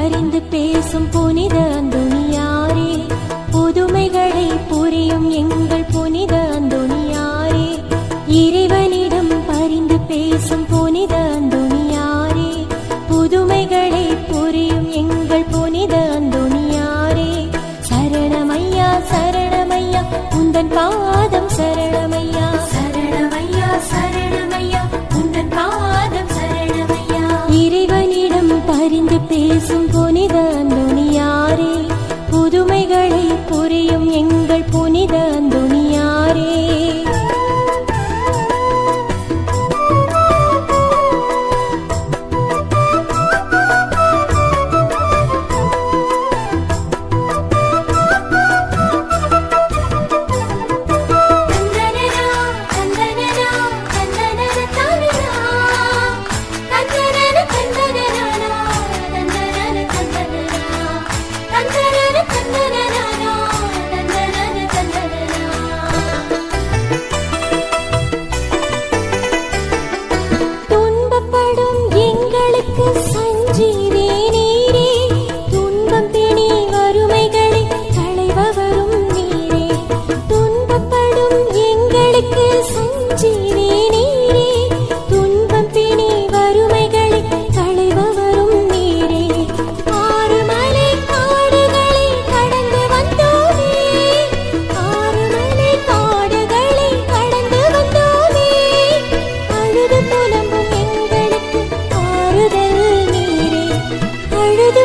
பரிந்து பேசும் புனித அந்தோணியாரே, புதுமைகளை புரியும் எங்கள் புனித அந்தோணியாரே, இறைவனிடம் பரிந்து பேசும் புனித அந்தோணியாரே, புதுமைகளை புரியும் எங்கள் புனித அந்தோணியாரே, சரணமையா சரணமையா உந்தன் பாதம் சரணமையா, சரணமையா சரணமையா உந்தன் பாதம் சரணமையா. இறைவனிடம் பரிந்து பேசும் புனித அந்தோணியாரே, புதுமைகளை புரியும் எங்கள் புனித அந்தோணியாரே.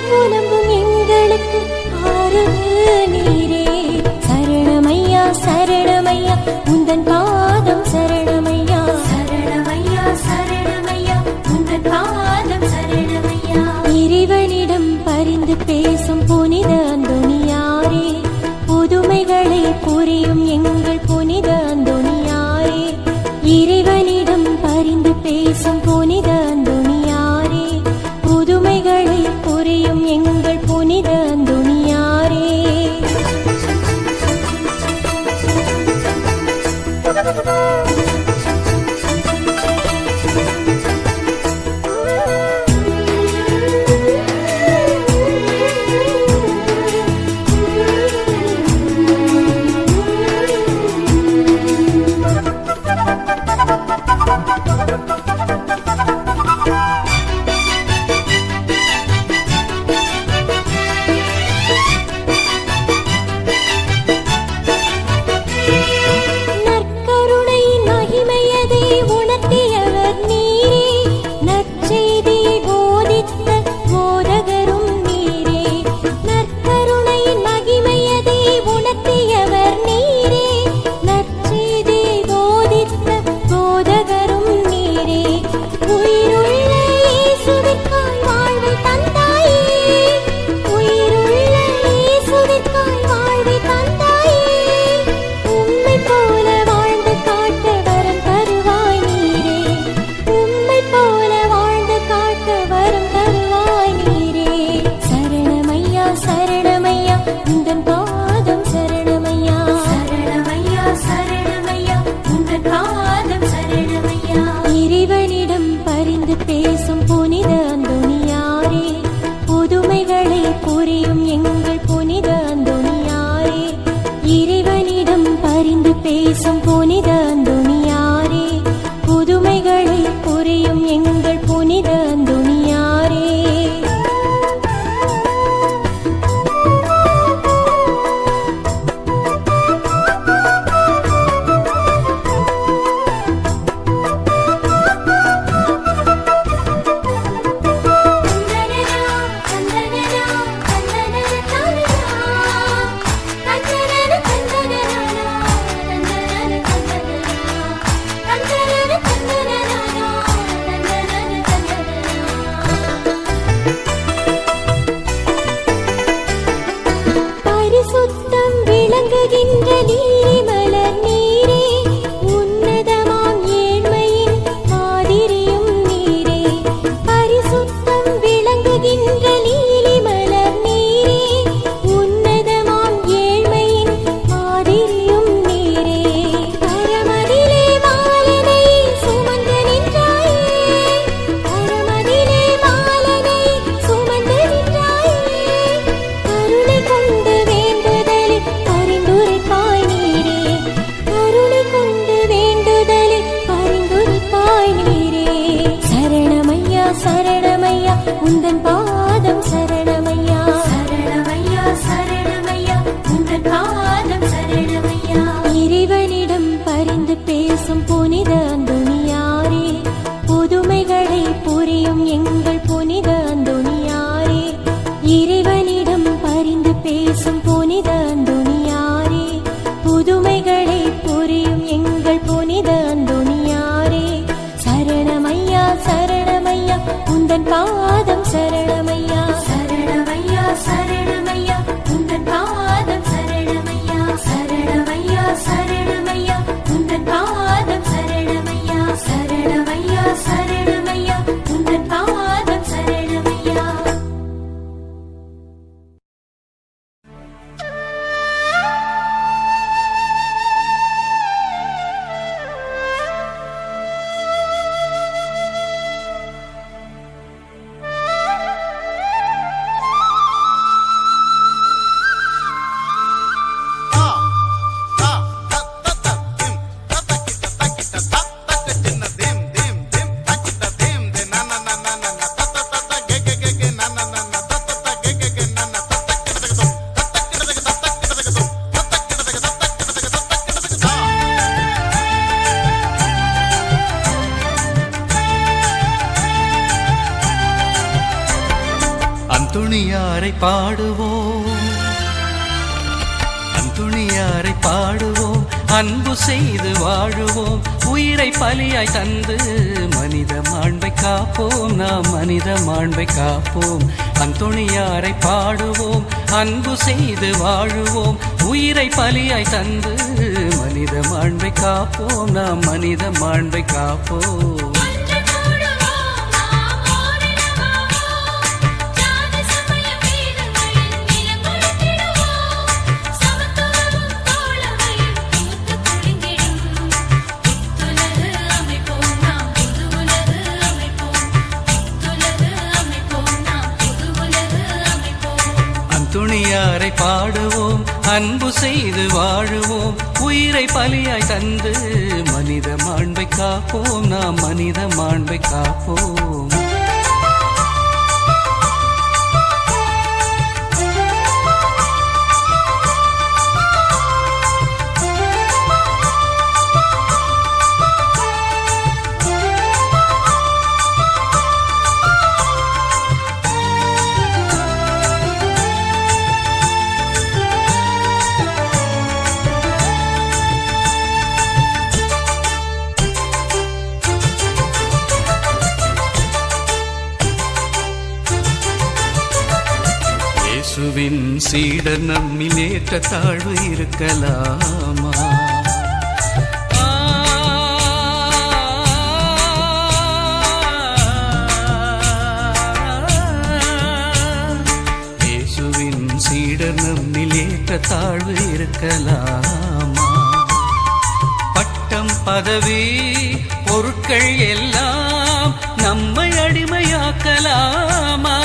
புலம்பும் எங்களுக்கு ஆறுதல் நீரே, சரணமையா சரணமையா உந்தன் பாதம் சரணமையா, சரணமையா சரணமையா உந்தன் பாதம் சரணமையா. இறைவனிடம் பரிந்து பேசும் புனித அந்தோணியாரே, புதுமைகளை புரியும் எங்கள் புனித அந்தோணியாரே, இறைவனிடம் பரிந்து பேசும் புனித அந்தோணியாரே, புதுமைகளை புரியும் எங்கள் புனித அந்தோணியாரே. உந்தன் பாதம் சரணமையா சரணமையா சரணமையா உந்தன் பாதம் சரணமையா சரணமையா சரணமையா உந்தன் பாதம் சரணமையா சரணமையா சரணமையா உந்தன் பாதம் சரணமையா. அந்துணியாரை பாடுவோம், அந்துணியாரை பாடுவோம், அன்பு செய்து வாழுவோம், உயிரை பலியாய் தந்து மனித மாண்பை காப்போம், நாம் மனித மாண்பை காப்போம். அந்துணியாரை பாடுவோம், அன்பு செய்து வாழுவோம், உயிரை பலியாய் தந்து மனித மாண்பை காப்போம், நாம் மனித மாண்பை காப்போம். துணியாரை பாடுவோம், அன்பு செய்து வாழுவோம், உயிரை பலியாய் தந்து மனித மாண்பை காப்போம், நாம் மனித மாண்பை காப்போம். இயேசுவின் சீடர் நம்மில் ஏற்ற தாழ்வு இருக்கலாமா? இயேசுவின் சீடர் நம்மில் ஏற்ற தாழ்வு இருக்கலாமா? பட்டம் பதவி பொருட்கள் எல்லாம் நம்மை அடிமையாக்கலாமா?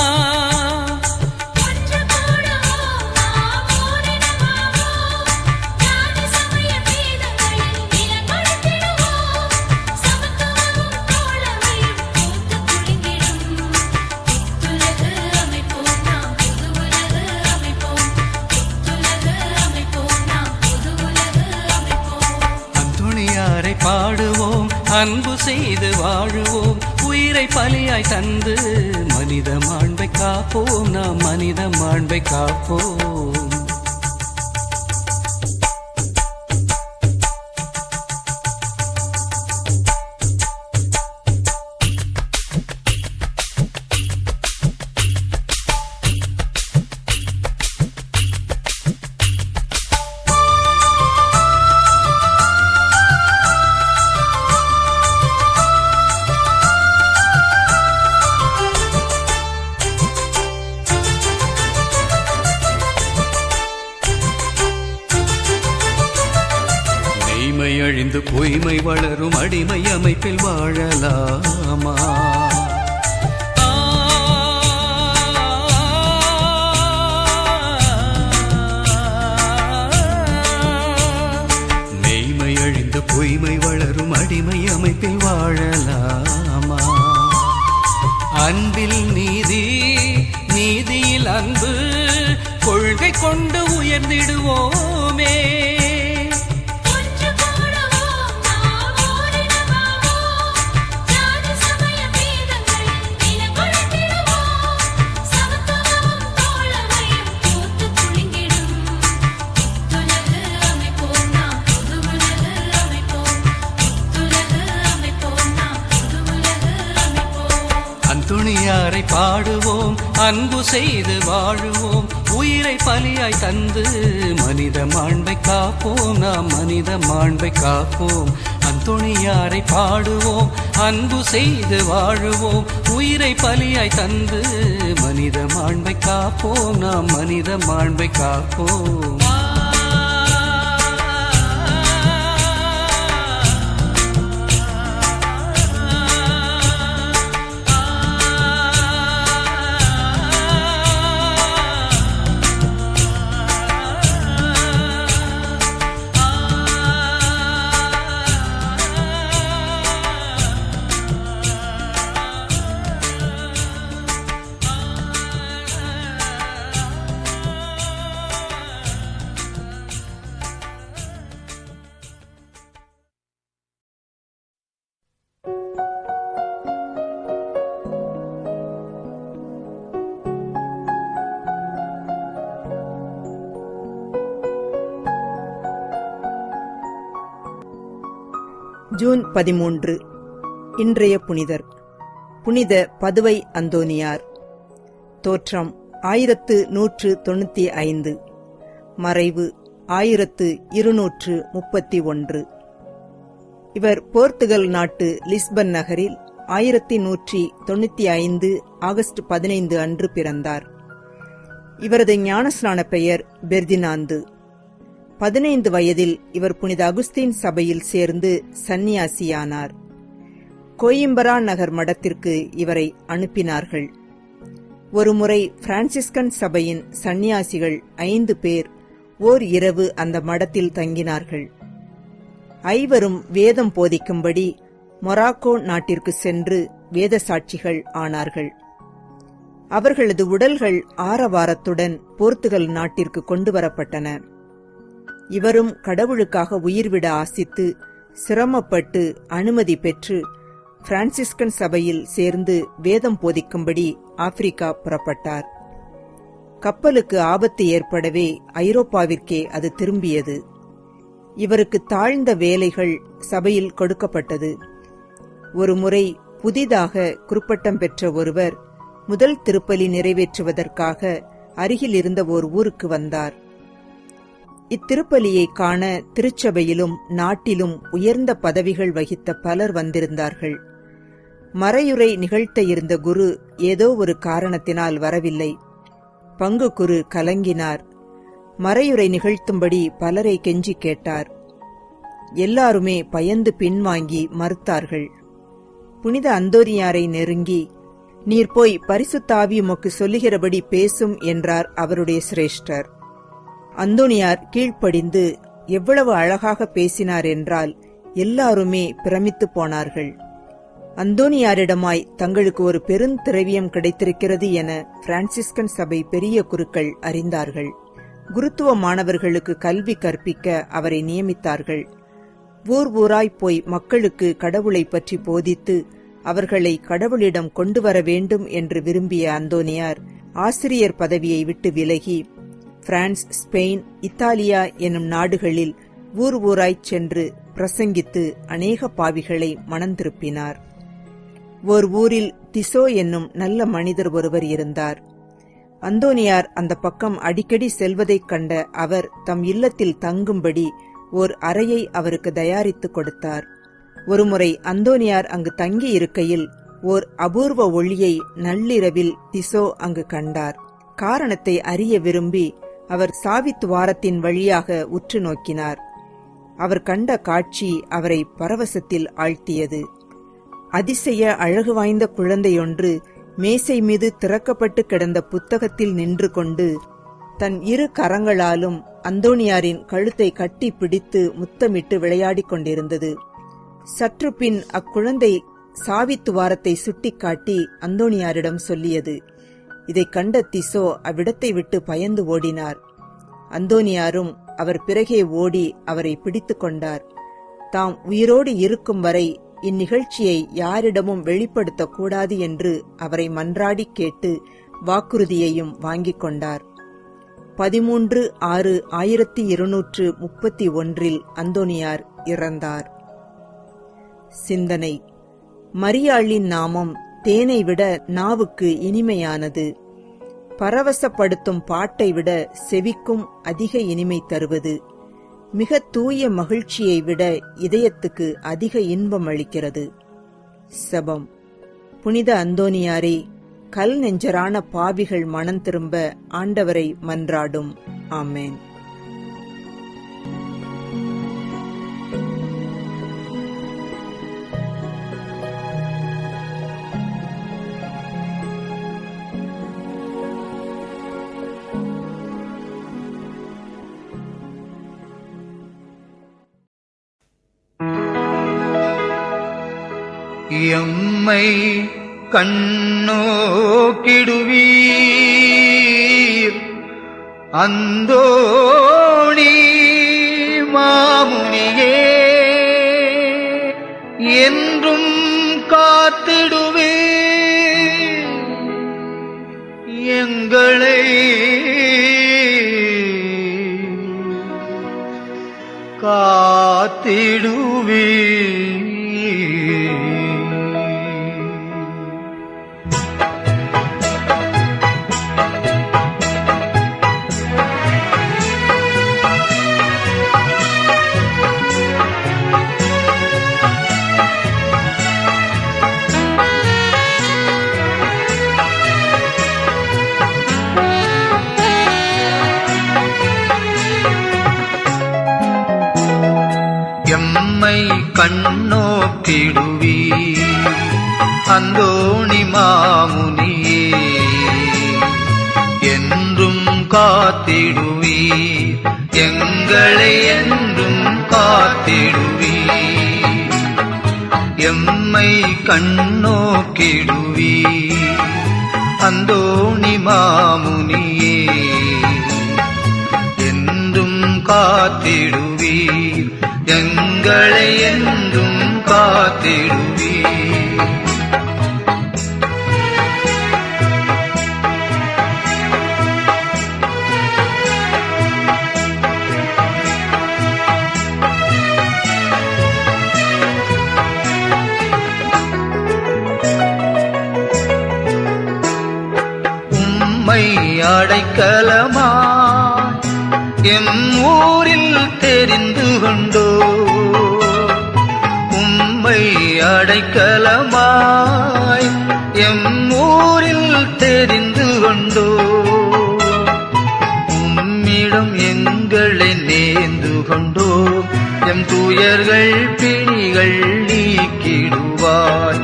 பாடுவோம், அன்பு செய்து வாழுவோம், உயிரை பலியாய் தந்து மனித மாண்பை காப்போம், நாம் மனித மாண்பை காப்போம். அழிந்து பொய்மை வளரும் அடிமை அமைப்பில் வாழலாமா? மெய்மை அழிந்து பொய்மை வளரும் அடிமை அமைப்பில் வாழலாமா? அன்பில் நீதி, நீதியில் அன்பு, கொள்கை கொண்டு உயர்ந்திடுவோமே. அந்தோணியாரை பாடுவோம், அன்பு செய்து வாழுவோம், உயிரை பலியாய் தந்து மனித மாண்பை காப்போம், நாம் மனித மாண்பை காப்போம். அந்தோணியாரை பாடுவோம், அன்பு செய்து வாழுவோம், உயிரை பலியாய் தந்து மனித மாண்பை காப்போம், நாம் மனித மாண்பை காப்போம். ஜூன் 13. இன்றைய புனிதர் புனித பதுவை அந்தோனியார். தோற்றம் 1195, மறைவு 1231. இவர் போர்த்துகல் நாட்டு லிஸ்பன் நகரில் 1195 ஆகஸ்ட் 15 அன்று பிறந்தார். இவரது ஞானஸ்நான பெயர் பெர்தினாந்து. 15 வயதில் இவர் புனித அகுஸ்தீன் சபையில் சேர்ந்து சந்நியாசியானார். கோயிம்பரா நகர் மடத்திற்கு இவரை அனுப்பினார்கள். ஒருமுறை பிரான்சிஸ்கன் சபையின் சந்நியாசிகள் 5 பேர் ஓர் இரவு அந்த மடத்தில் தங்கினார்கள். 5வரும் வேதம் போதிக்கும்படி மொராக்கோ நாட்டிற்கு சென்று வேத சாட்சிகள் ஆனார்கள். அவர்களது உடல்கள் ஆரவாரத்துடன் போர்த்துகல் நாட்டிற்கு கொண்டுவரப்பட்டன. இவரும் கடவுளுக்காக உயிர்விட ஆசித்து சிரமப்பட்டு அனுமதி பெற்று பிரான்சிஸ்கன் சபையில் சேர்ந்து வேதம் போதிக்கும்படி ஆப்பிரிக்கா புறப்பட்டார். கப்பலுக்கு ஆபத்து ஏற்படவே ஐரோப்பாவிற்கே அது திரும்பியது. இவருக்கு தாழ்ந்த வேலைகள் சபையில் கொடுக்கப்பட்டது. ஒருமுறை புதிதாக குருப்பட்டம் பெற்ற ஒருவர் முதல் திருப்பலி நிறைவேற்றுவதற்காக அருகில் இருந்த ஓர் ஊருக்கு வந்தார். இத்திருப்பலியை காண திருச்சபையிலும் நாட்டிலும் உயர்ந்த பதவிகள் வகித்த பலர் வந்திருந்தார்கள். மறையுரை நிகழ்த்த இருந்த குரு ஏதோ ஒரு காரணத்தினால் வரவில்லை. பங்கு குரு கலங்கினார். மறையுரை நிகழ்த்தும்படி பலரை கெஞ்சி கேட்டார். எல்லாருமே பயந்து பின்வாங்கி மறுத்தார்கள். புனித அந்தோனியாரை நெருங்கி, நீர் போய் பரிசுத்த ஆவி உமக்கு சொல்லுகிறபடி பேசும் என்றார் அவருடைய சிரேஷ்டர். அந்தோனியார் கீழ்ப்படிந்து எவ்வளவு அழகாக பேசினார் என்றால் எல்லாருமே பிரமித்து போனார்கள். அந்தோனியாரிடமாய் தங்களுக்கு ஒரு பெருந்திரவியம் கிடைத்திருக்கிறது என பிரான்சிஸ்கன் சபை பெரிய குருக்கள் அறிந்தார்கள். குருத்துவ மாணவர்களுக்கு கல்வி கற்பிக்க அவரை நியமித்தார்கள். ஊர் ஊராய் போய் மக்களுக்கு கடவுளை பற்றி போதித்து அவர்களை கடவுளிடம் கொண்டு வர வேண்டும் என்று விரும்பிய அந்தோனியார் ஆசிரியர் பதவியை விட்டு விலகி பிரான்ஸ், ஸ்பெயின், இத்தாலியா எனும் நாடுகளில் ஊர் ஊராய்ச் சென்று பிரசங்கித்து அநேக பாவிகளை மனந்திருப்பினார். ஓர் ஊரில் திசோ என்னும் நல்ல மனிதர் ஒருவர் இருந்தார். அந்தோனியார் அந்த பக்கம் அடிக்கடி செல்வதைக் கண்ட அவர் தம் இல்லத்தில் தங்கும்படி ஓர் அறையை அவருக்கு தயாரித்துக் கொடுத்தார். ஒருமுறை அந்தோனியார் அங்கு தங்கி இருக்கையில் ஓர் அபூர்வ ஒளியை நள்ளிரவில் திசோ அங்கு கண்டார். காரணத்தை அறிய விரும்பி அவர் சாவித்துவாரத்தின் வழியாக உற்று நோக்கினார். அவர் கண்ட காட்சி அவரை பரவசத்தில் ஆழ்த்தியது. அதிசய அழகு வாய்ந்த குழந்தையொன்று மேசை மீது திறக்கப்பட்டு கிடந்த புத்தகத்தில் நின்று கொண்டு தன் 2 கரங்களாலும் அந்தோனியாரின் கழுத்தை கட்டி பிடித்து முத்தமிட்டு விளையாடிக் கொண்டிருந்தது. சற்று பின் அக்குழந்தை சாவித்துவாரத்தை சுட்டிக்காட்டி அந்தோனியாரிடம் சொல்லியது. இதைக் கண்ட திசோ அவ்விடத்தை விட்டு பயந்து ஓடினார். அந்தோனியாரும் அவர் பிறகே ஓடி அவரை பிடித்து கொண்டார். தாம் உயிரோடு இருக்கும் வரை இந்நிகழ்ச்சியை யாரிடமும் வெளிப்படுத்தக்கூடாது என்று அவரை மன்றாடி கேட்டு வாக்குறுதியையும் வாங்கிக் கொண்டார். 13/6/1231 அந்தோனியார் இறந்தார். சிந்தனை: மரியாளின் நாமம் தேனை விட நாவுக்கு இனிமையானது. பரவசப்படுத்தும் பாட்டை விட செவிக்கும் அதிக இனிமை தருவது. மிக தூய மகிழ்ச்சியை விட இதயத்துக்கு அதிக இன்பம் அளிக்கிறது. செபம். புனித அந்தோனியாரே, கல் நெஞ்சரான பாவிகள் மனம் திரும்ப ஆண்டவரை மன்றாடும். ஆமென். எம்மை கண்ணோக்கிடுவீர் அந்தோணி மாமுனியே, என்றும் காத்திடுவீர் எங்களை காத்திடுவீர். எம்மை கண்ணோக்கிடுவீர் அந்தோணி மாமுனியே, என்றும் காத்திடுவீர் எங்களை என்றும் காத்திடுவீர். எம்மை கண்ணோக்கிடுவீர் அந்தோணி மாமுனியே, என்றும் காத்திடுவீர் எங்களை என்றும் காத்திடுவீர். உம்மை அடைக்கலமாய் எம் ஊரில் தெரிந்து கொண்டோ, உம்மை அடைக்கலமாய் எம் ஊரில் தெரிந்து கொண்டோ, உம்மிடம் எங்களை நேர்ந்து கொண்டோ, எம் துயர்கள் பிணிகள் நீக்கிடுவாய்.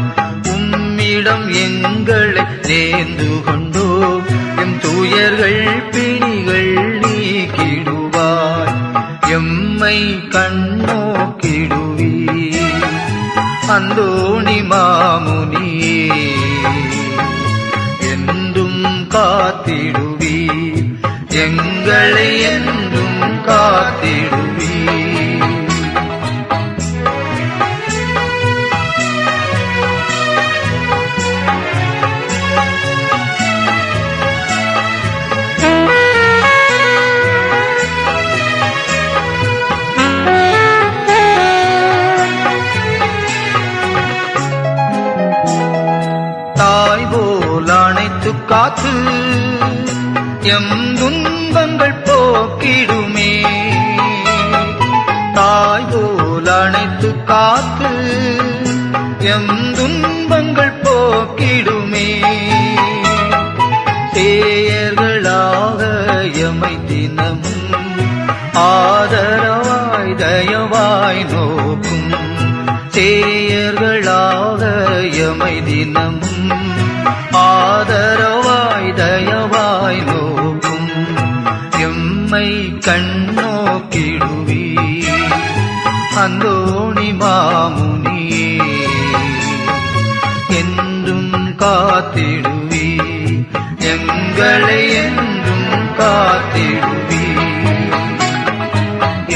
உம்மிடம் எங்களை நேர்ந்து கொண்டோ, எம் துயர்கள் பிணிகள் நீக்கிடுவாய். எம்மை கண்ணோக்கிடுவீர் அந்தோணி மாமுனியே, என்றும் காத்திடுவீர் எங்களை என்றும் காத்திடுவீர். அணைத்து காத்து எம் துன்பங்கள் போக்கிடுமே, தாய் போல் அணைத்து காத்து எம் துன்பங்கள் போக்கிடுமே. சேயர்களாக எமை தினமும் ஆதரவாய் தயவாய் நோக்கும், சேயர்களாக எமை தினமும் ஆதரவாய் தயவாய் நோக்கும். எம்மை கண்ணோக்கிடுவீர் அந்தோணி மாமுனியே, என்றும் காத்திடுவீர் எங்களை என்றும் காத்திடுவீர்.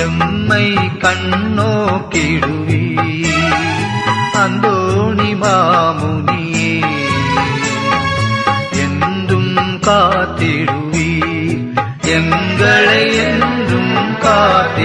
எம்மை கண்ணோக்கிடுவீர் அந்தோணி மாமுனியே, என்றும் காத்திடுவீர் எங்களை என்றும் காத்திடுவீர்.